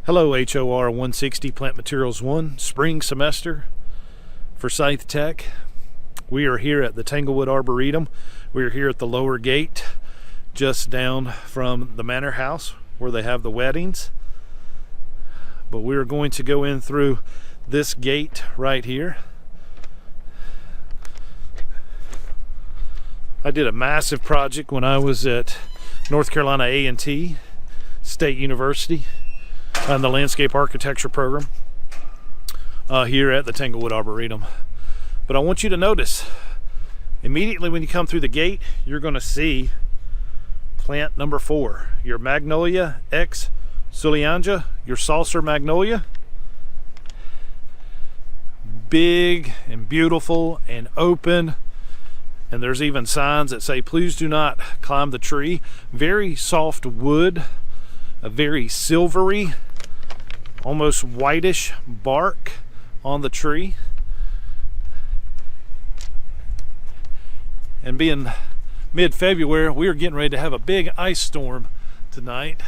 Hello, HOR 160 Plant Materials 1 spring semester for Scythe Tech. We are here at the Tanglewood Arboretum. We are here at the lower gate, just down from the manor house where they have the weddings. But we are going to go in through this gate right here. I did a massive project when I was at North Carolina A&T State University on the landscape architecture program here at the Tanglewood Arboretum. But I want you to notice, immediately when you come through the gate, you're going to see plant number 4, your Magnolia X Sulianja, your saucer magnolia. Big and beautiful and open, and there's even signs that say please do not climb the tree. Very soft wood, a very silvery, almost whitish bark on the tree. And being mid-February, we are getting ready to have a big ice storm tonight.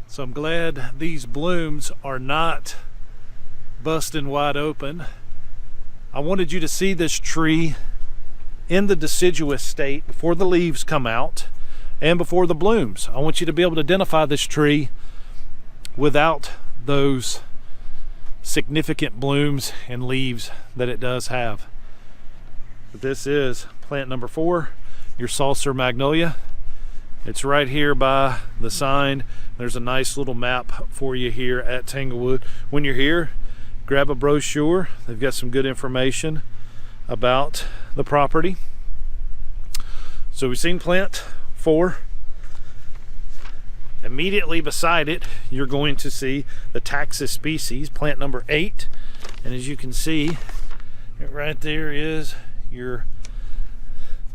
So I'm glad these blooms are not busting wide open. I wanted you to see this tree in the deciduous state before the leaves come out and before the blooms. I want you to be able to identify this tree without those significant blooms and leaves that it does have. But this is plant number 4, your saucer magnolia. It's right here by the sign. There's a nice little map for you here at Tanglewood. When you're here, grab a brochure. They've got some good information about the property. So we've seen plant 4. Immediately beside it, you're going to see the taxus species, plant number 8. And as you can see, right there is your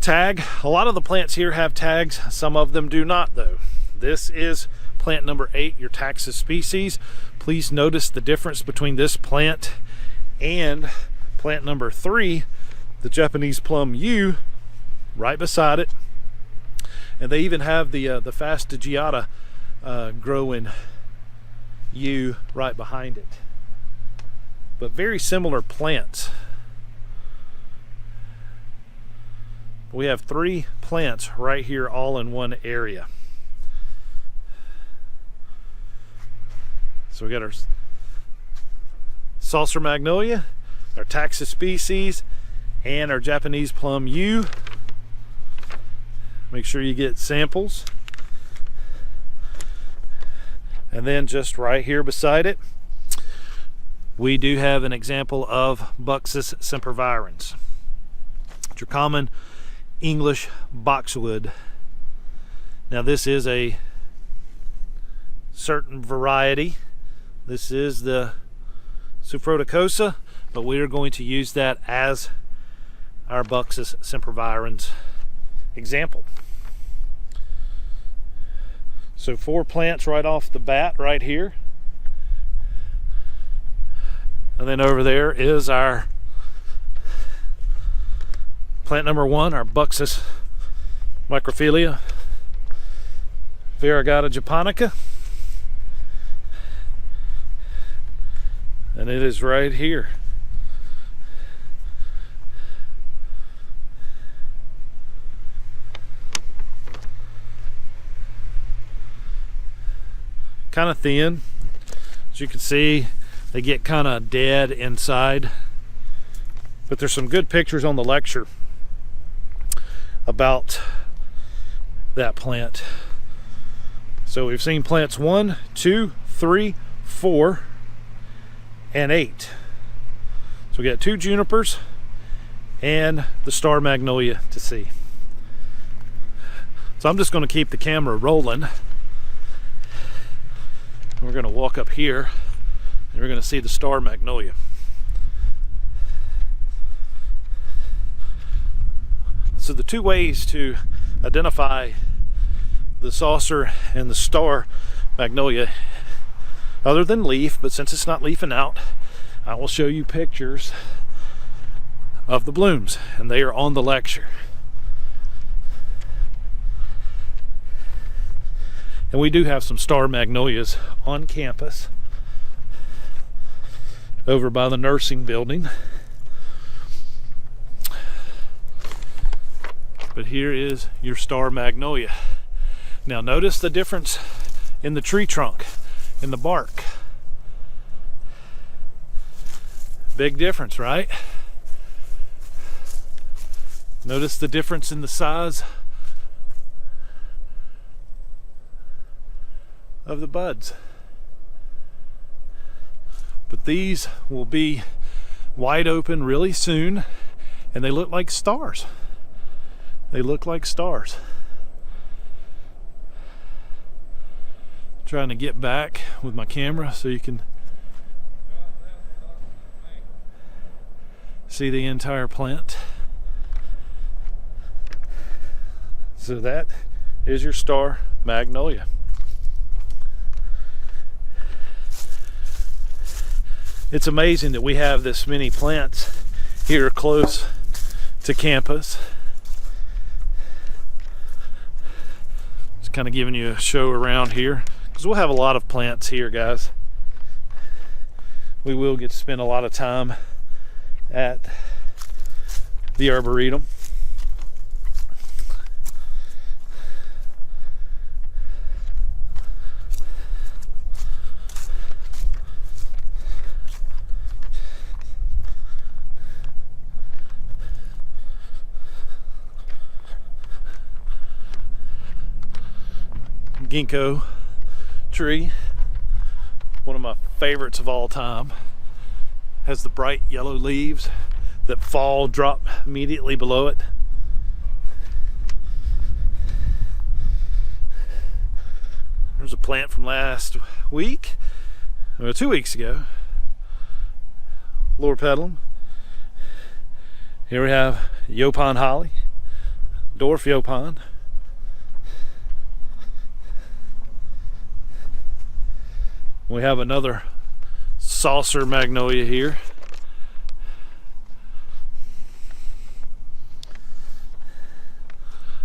tag. A lot of the plants here have tags, some of them do not though. This is plant number 8, your taxus species. Please notice the difference between this plant and plant number 3, the Japanese plum yew, right beside it. And they even have the fastigiata growing yew right behind it. But very similar plants. We have 3 plants right here all in one area. So we got our saucer magnolia, our taxus species, and our Japanese plum yew. Make sure you get samples. And then just right here beside it, we do have an example of Buxus sempervirens. It's your common English boxwood. Now this is a certain variety. This is the Sufroticosa, but we are going to use that as our Buxus sempervirens example. So 4 plants right off the bat right here. And then over there is our plant number 1, our Buxus microphylla, variegata japonica. And it is right here. Kind of thin. As you can see, they get kind of dead inside. But there's some good pictures on the lecture about that plant. So we've seen plants 1, 2, 3, 4, and 8. So we got 2 junipers and the star magnolia to see. So I'm just going to keep the camera rolling. We're going to walk up here and we're going to see the star magnolia. So the 2 ways to identify the saucer and the star magnolia, other than leaf, but since it's not leafing out, I will show you pictures of the blooms, and they are on the lecture. And we do have some star magnolias on campus over by the nursing building. But here is your star magnolia. Now notice the difference in the tree trunk, in the bark. Big difference, right? Notice the difference in the size of the buds. But these will be wide open really soon, and they look like stars. They look like stars. Trying to get back with my camera so you can see the entire plant. So that is your star magnolia. It's amazing that we have this many plants here close to campus. Just kind of giving you a show around here, because we'll have a lot of plants here, guys. We will get to spend a lot of time at the Arboretum. Ginkgo tree, one of my favorites of all time, has the bright yellow leaves that fall, drop immediately below it. There's a plant from last week, or 2 weeks ago, Lord Petalum. Here we have Yaupon holly, dwarf yaupon. We have another saucer magnolia here.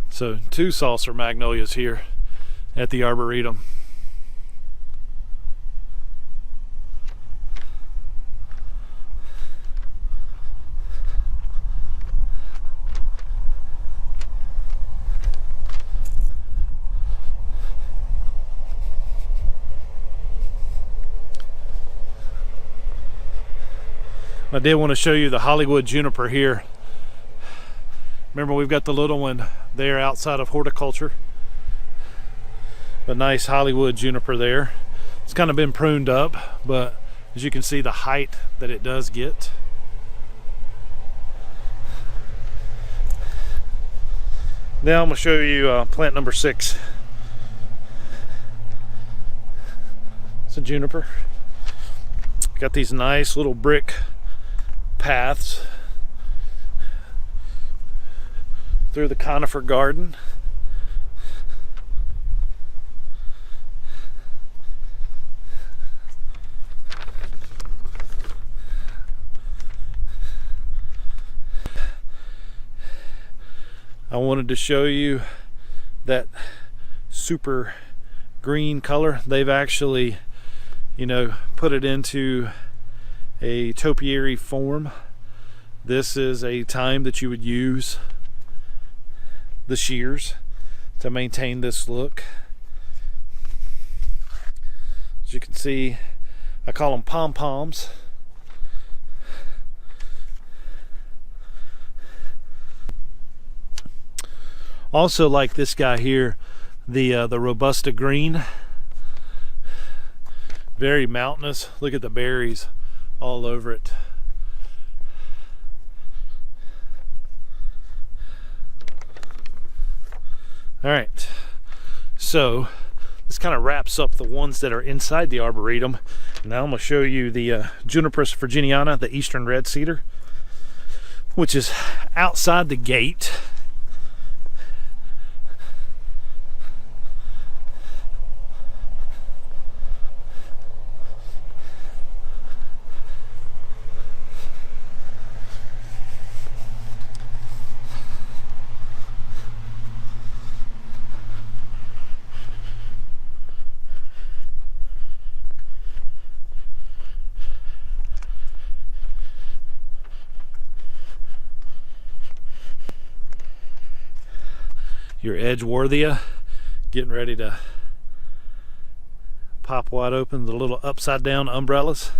So 2 saucer magnolias here at the Arboretum. I did want to show you the Hollywood juniper here. Remember, we've got the little one there outside of Horticulture. A nice Hollywood juniper there. It's kind of been pruned up, but as you can see, the height that it does get. Now I'm going to show you plant number 6. It's a juniper. Got these nice little brick paths through the conifer garden. I wanted to show you that super green color. They've actually, put it into a topiary form. This is a time that you would use the shears to maintain this look. As you can see, I call them pom-poms. Also, like this guy here, the Robusta green, very mountainous. Look at the berries all over it. All right, so this kind of wraps up the ones that are inside the Arboretum. Now I'm going to show you the Juniperus virginiana, the eastern red cedar, which is outside the gate. your Edgeworthia getting ready to pop wide open, the little upside down umbrellas.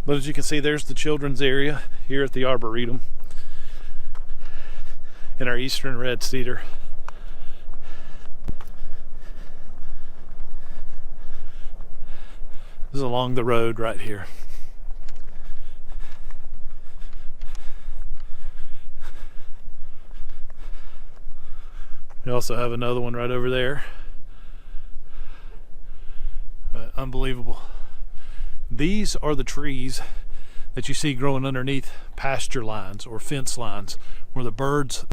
But as you can see, there's the children's area here at the Arboretum in our eastern red cedar. This is along the road right here. We also have another one right over there. Unbelievable. These are the trees that you see growing underneath pasture lines or fence lines where the birds